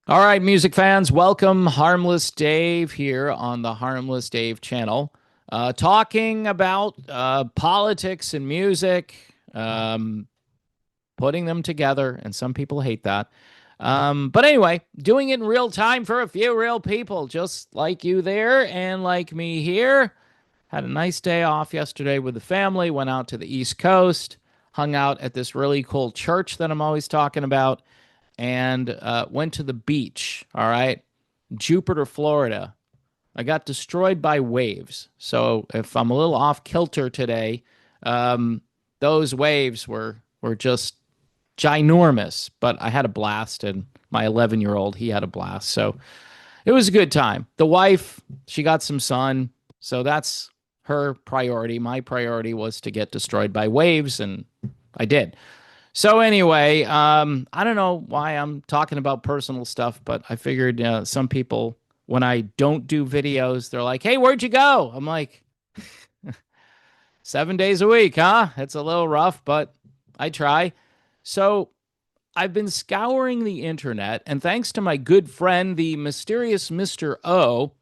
All right, music fans, welcome. Harmless Dave here on the Harmless Dave channel, talking about politics and music, putting them together, and some people hate that. But anyway, doing it in real time for a few real people, just like you there and like me here. Had a nice day off yesterday with the family, went out to the East Coast, hung out at this really cool church that I'm always talking about, and went to the beach. All right. Jupiter, Florida. I got destroyed by waves. So if I'm a little off kilter today, um, those waves were just ginormous. But I had a blast, and my 11-year-old, he had a blast. So it was a good time. The wife, she got some sun. So that's her priority. My priority was to get destroyed by waves, and I did. So anyway, I don't know why I'm talking about personal stuff, but I figured some people, when I don't do videos, they're like, "Hey, where'd you go?" I'm like, 7 days a week, huh? It's a little rough, but I try. So I've been scouring the internet, and thanks to my good friend, the mysterious Mr. O,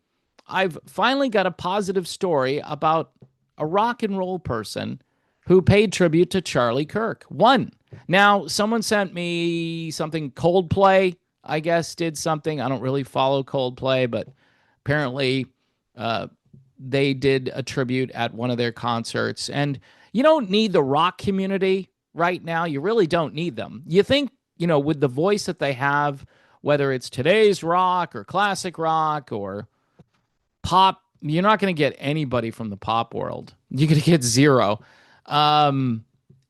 I've finally got a positive story about a rock and roll person who paid tribute to Charlie Kirk. One. Now, someone sent me something. Coldplay, I guess, did something. I don't really follow Coldplay, but apparently uh, they did a tribute at one of their concerts. And you don't need the rock community right now. You really don't need them. You think, with the voice that they have, whether it's today's rock or classic rock or pop, you're not going to get anybody from the pop world. You're going to get zero.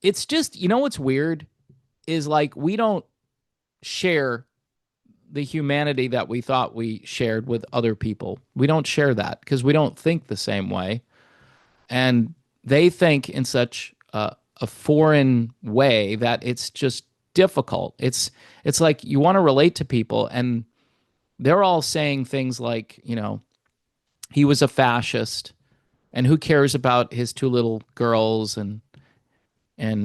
It's just, what's weird is like we don't share the humanity that we thought we shared with other people. We don't share that because we don't think the same way. And they think in such a foreign way that it's just difficult. It's like you want to relate to people, and they're all saying things like, he was a fascist, and who cares about his two little girls and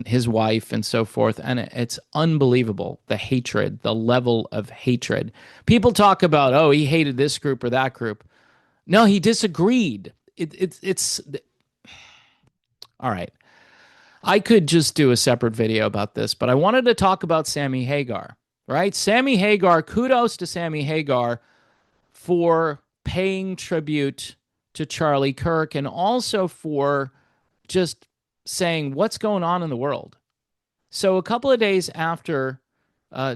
his wife and so forth. And it's unbelievable, the hatred, the level of hatred. People talk about, oh, he hated this group or that group. No, he disagreed. It's all right. I could just do a separate video about this, but I wanted to talk about Sammy Hagar, right? Sammy Hagar, kudos to Sammy Hagar for paying tribute to Charlie Kirk, and also for just saying what's going on in the world. So a couple of days after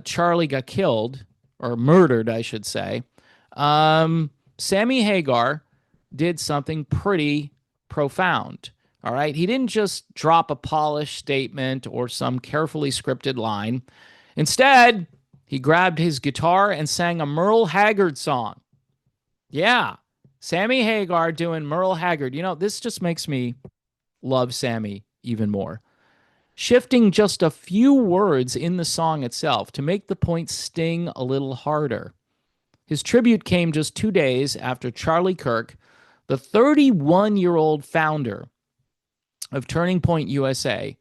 Charlie got killed, or murdered, I should say, Sammy Hagar did something pretty profound. All right. He didn't just drop a polished statement or some carefully scripted line. Instead, he grabbed his guitar and sang a Merle Haggard song. Yeah. Sammy Hagar doing Merle Haggard. This just makes me love Sammy even more. Shifting just a few words in the song itself to make the point sting a little harder. His tribute came just 2 days after Charlie Kirk, the 31-year-old founder of Turning Point USA,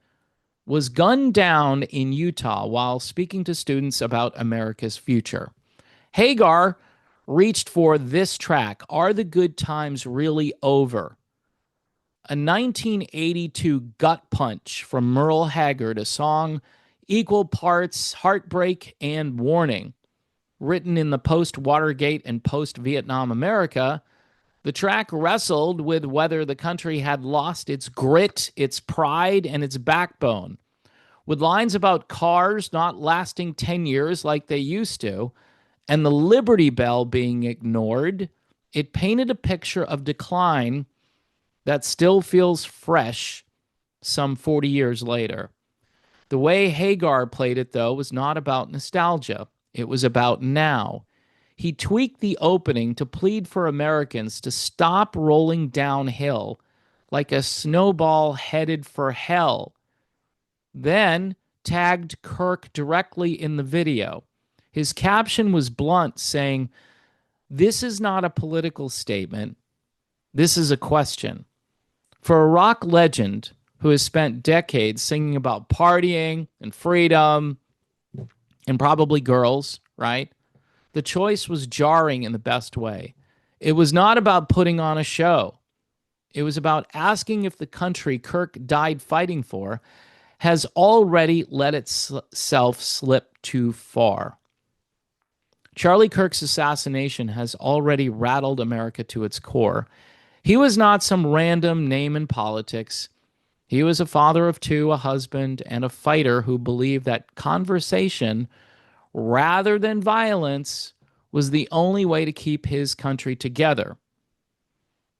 was gunned down in Utah while speaking to students about America's future. Hagar reached for this track, Are the Good Times Really Over? A 1982 gut punch from Merle Haggard, a song equal parts heartbreak and warning. Written in the post-Watergate and post-Vietnam America, the track wrestled with whether the country had lost its grit, its pride, and its backbone. With lines about cars not lasting 10 years like they used to, and the Liberty Bell being ignored, it painted a picture of decline that still feels fresh some 40 years later. The way Hagar played it, though, was not about nostalgia. It was about now. He tweaked the opening to plead for Americans to stop rolling downhill like a snowball headed for hell. Then tagged Kirk directly in the video. His caption was blunt, saying, "This is not a political statement. This is a question." For a rock legend who has spent decades singing about partying and freedom and probably girls, right? The choice was jarring in the best way. It was not about putting on a show. It was about asking if the country Kirk died fighting for has already let itself slip too far. Charlie Kirk's assassination has already rattled America to its core. He was not some random name in politics. He was a father of two, a husband, and a fighter who believed that conversation, rather than violence, was the only way to keep his country together.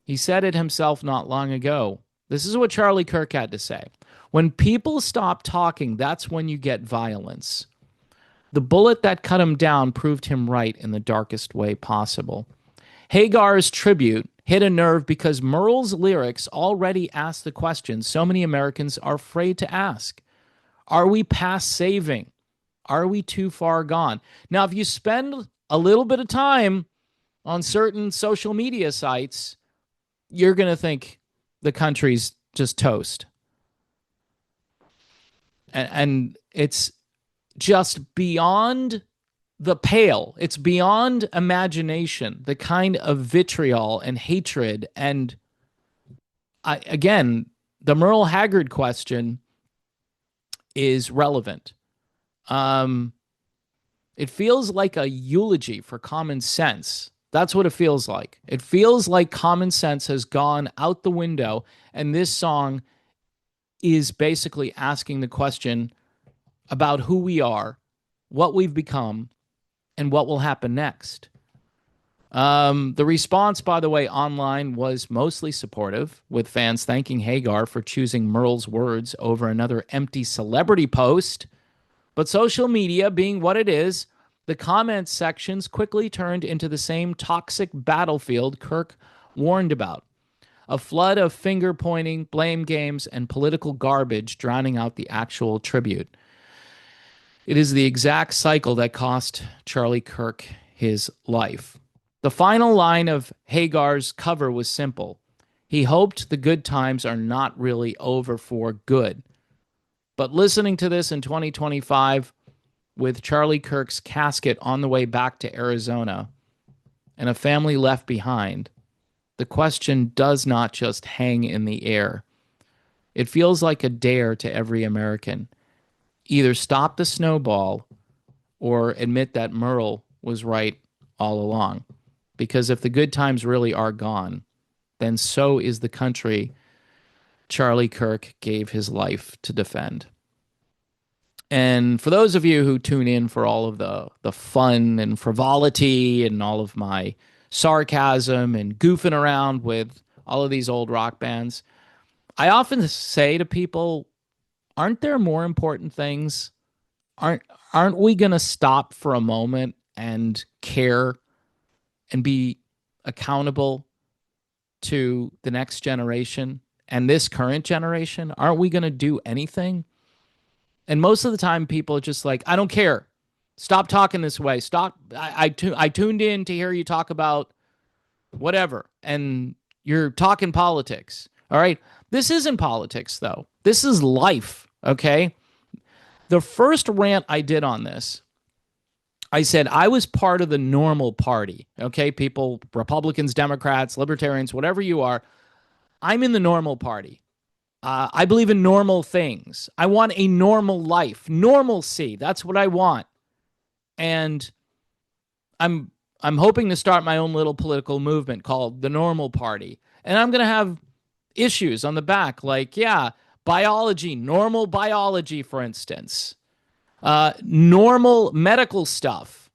He said it himself not long ago. This is what Charlie Kirk had to say. When people stop talking, that's when you get violence. The bullet that cut him down proved him right in the darkest way possible. Hagar's tribute hit a nerve because Merle's lyrics already asked the question so many Americans are afraid to ask. Are we past saving? Are we too far gone? Now, if you spend a little bit of time on certain social media sites, you're going to think the country's just toast. And it's just beyond the pale. It's beyond imagination, the kind of vitriol and hatred. And again, the Merle Haggard question is relevant. It feels like a eulogy for common sense. That's what it feels like. It feels like common sense has gone out the window, and this song is basically asking the question about who we are, what we've become, and what will happen next. The response, by the way, online was mostly supportive, with fans thanking Hagar for choosing Merle's words over another empty celebrity post. But social media being what it is, the comment sections quickly turned into the same toxic battlefield Kirk warned about. A flood of finger-pointing, blame games, and political garbage drowning out the actual tribute. It is the exact cycle that cost Charlie Kirk his life. The final line of Hagar's cover was simple. He hoped the good times are not really over for good. But listening to this in 2025, with Charlie Kirk's casket on the way back to Arizona and a family left behind, the question does not just hang in the air. It feels like a dare to every American. Either stop the snowball or admit that Merle was right all along. Because if the good times really are gone, then so is the country Charlie Kirk gave his life to defend. And for those of you who tune in for all of the fun and frivolity and all of my sarcasm and goofing around with all of these old rock bands, I often say to people, aren't there more important things? Aren't we going to stop for a moment and care and be accountable to the next generation and this current generation? Aren't we going to do anything? And most of the time, people are just like, I don't care. Stop talking this way. Stop. I tuned in to hear you talk about whatever, and you're talking politics. All right. This isn't politics, though. This is life. Okay. The first rant I did on this, I said I was part of the normal party. Okay. People, Republicans, Democrats, Libertarians, whatever you are, I'm in the normal party. I believe in normal things. I want a normal life, normalcy. That's what I want. And I'm hoping to start my own little political movement called the Normal Party. And I'm going to have issues on the back like, yeah, biology, normal biology, for instance. Normal medical stuff,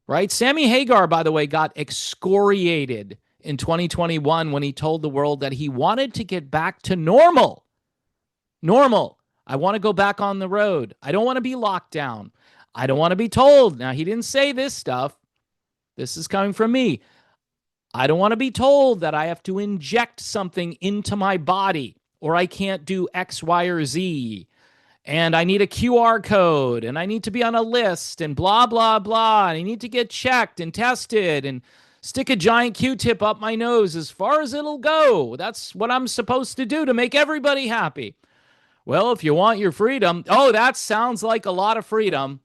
right? Sammy Hagar, by the way, got excoriated in 2021 when he told the world that he wanted to get back to normal. Normal. I want to go back on the road. I don't want to be locked down. I don't want to be told. Now, he didn't say this stuff. This is coming from me. I don't want to be told that I have to inject something into my body or I can't do X, Y, or Z. And I need a QR code and I need to be on a list and blah, blah, blah. And I need to get checked and tested and stick a giant Q-tip up my nose as far as it'll go. That's what I'm supposed to do to make everybody happy. Well, if you want your freedom, that sounds like a lot of freedom.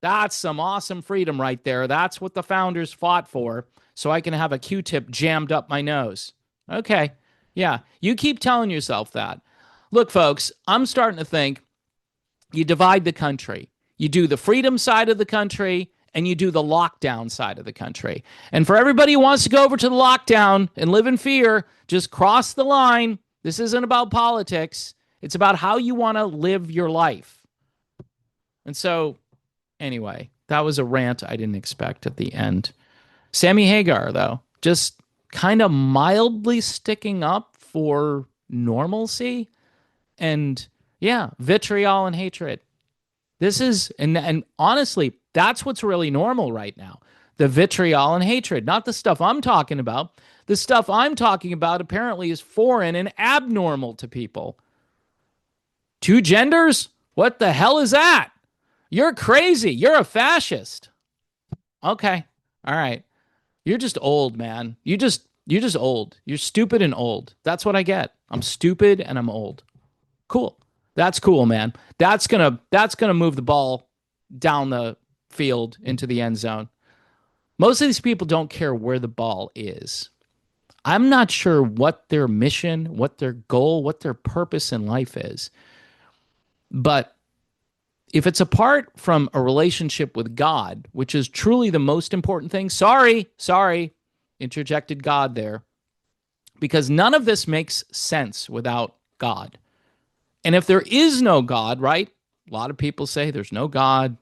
That's some awesome freedom right there. That's what the founders fought for, so I can have a Q-tip jammed up my nose. Okay. Yeah, you keep telling yourself that. Look, folks, I'm starting to think you divide the country. You do the freedom side of the country and you do the lockdown side of the country. And for everybody who wants to go over to the lockdown and live in fear, just cross the line. This isn't about politics. It's about how you want to live your life. And so, anyway, that was a rant I didn't expect at the end. Sammy Hagar, though, just kind of mildly sticking up for normalcy and, yeah, vitriol and hatred. This is, and honestly, that's what's really normal right now. The vitriol and hatred, not the stuff I'm talking about. The stuff I'm talking about apparently is foreign and abnormal to people. Two genders? What the hell is that? You're crazy. You're a fascist. Okay. All right. You're just old, man. You're just old. You're stupid and old. That's what I get. I'm stupid and I'm old. Cool. That's cool, man. That's gonna move the ball down the field into the end zone. Most of these people don't care where the ball is. I'm not sure what their mission, what their goal, what their purpose in life is. But if it's apart from a relationship with God, which is truly the most important thing, sorry, interjected God there, because none of this makes sense without God. And if there is no God, right? A lot of people say there's no God.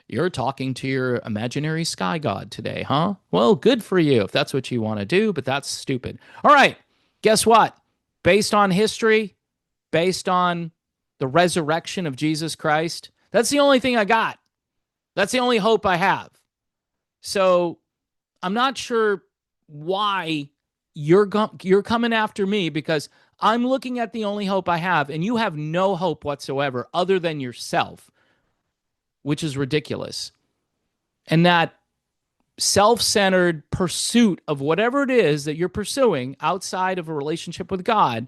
You're talking to your imaginary sky god today, huh? Well, good for you if that's what you want to do, but that's stupid. All right, guess what? Based on history, based on the resurrection of Jesus Christ, that's the only thing I got. That's the only hope I have. So I'm not sure why you're coming after me, because I'm looking at the only hope I have, and you have no hope whatsoever other than yourself, which is ridiculous. And that self-centered pursuit of whatever it is that you're pursuing outside of a relationship with God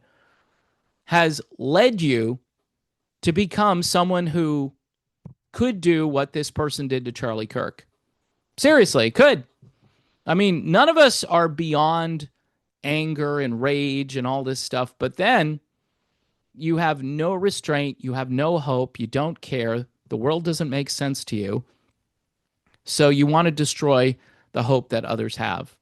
has led you to become someone who could do what this person did to Charlie Kirk. Seriously, could. I mean, none of us are beyond anger and rage and all this stuff, but then you have no restraint, you have no hope, you don't care, the world doesn't make sense to you, so you want to destroy the hope that others have.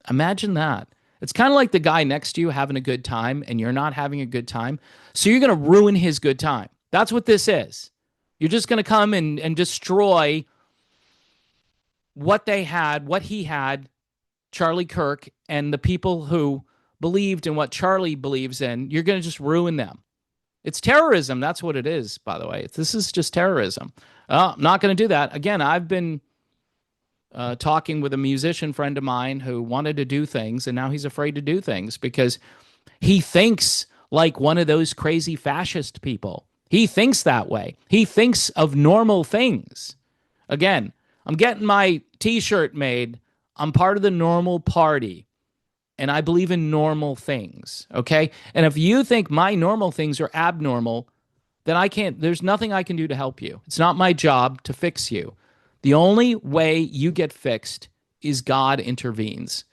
Imagine that. It's kind of like the guy next to you having a good time and you're not having a good time, so you're going to ruin his good time. That's what this is. You're just going to come and destroy what they had, what he had, Charlie Kirk, and the people who believed in what Charlie believes in. You're going to just ruin them. It's terrorism. That's what it is, by the way. This is just terrorism. I'm not going to do that. Again, I've been talking with a musician friend of mine who wanted to do things, and now he's afraid to do things because he thinks like one of those crazy fascist people. He thinks that way. He thinks of normal things. Again, I'm getting my T-shirt made. I'm part of the normal party, and I believe in normal things, okay? And if you think my normal things are abnormal, then there's nothing I can do to help you. It's not my job to fix you. The only way you get fixed is God intervenes,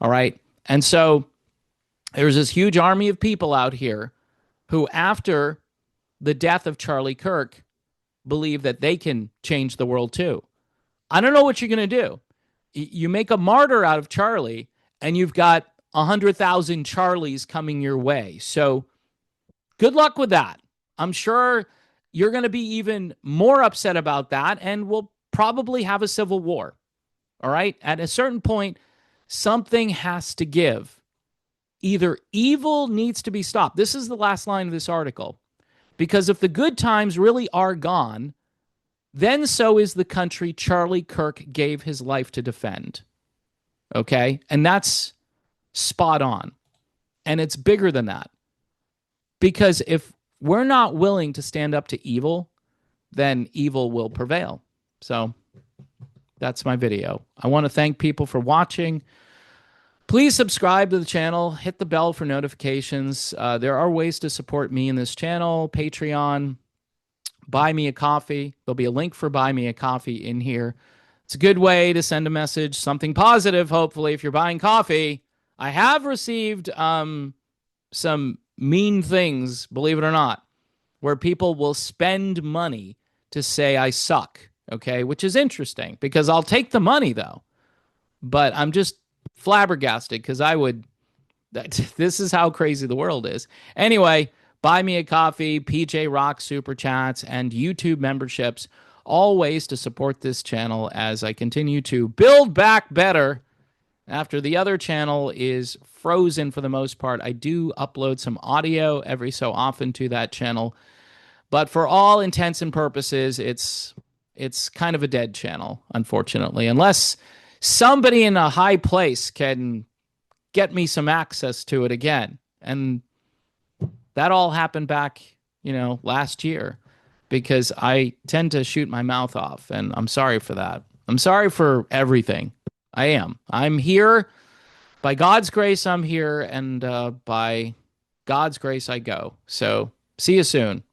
all right? And so there's this huge army of people out here who, after the death of Charlie Kirk, believe that they can change the world too. I don't know what you're going to do. You make a martyr out of Charlie, and you've got 100,000 Charlies coming your way. So good luck with that. I'm sure you're going to be even more upset about that, and we'll probably have a civil war. All right? At a certain point, something has to give. Either evil needs to be stopped. This is the last line of this article. Because if the good times really are gone, then so is the country Charlie Kirk gave his life to defend. Okay? And that's spot on. And it's bigger than that. Because if we're not willing to stand up to evil, then evil will prevail. So that's my video. I want to thank people for watching. Please subscribe to the channel. Hit the bell for notifications. There are ways to support me in this channel. Patreon. Buy me a coffee. There'll be a link for buy me a coffee in here. It's a good way to send a message, something positive, hopefully, if you're buying coffee. I have received some mean things, believe it or not, where people will spend money to say I suck, okay? Which is interesting because I'll take the money though. But I'm just flabbergasted because I would this is how crazy the world is. Anyway, buy me a coffee, PJ Rock super chats, and YouTube memberships, all ways to support this channel as I continue to build back better after the other channel is frozen for the most part. I do upload some audio every so often to that channel, but for all intents and purposes, it's kind of a dead channel, unfortunately, unless somebody in a high place can get me some access to it again. And that all happened back, last year because I tend to shoot my mouth off, and I'm sorry for that. I'm sorry for everything. I am. I'm here. By God's grace, I'm here, and by God's grace, I go. So see you soon.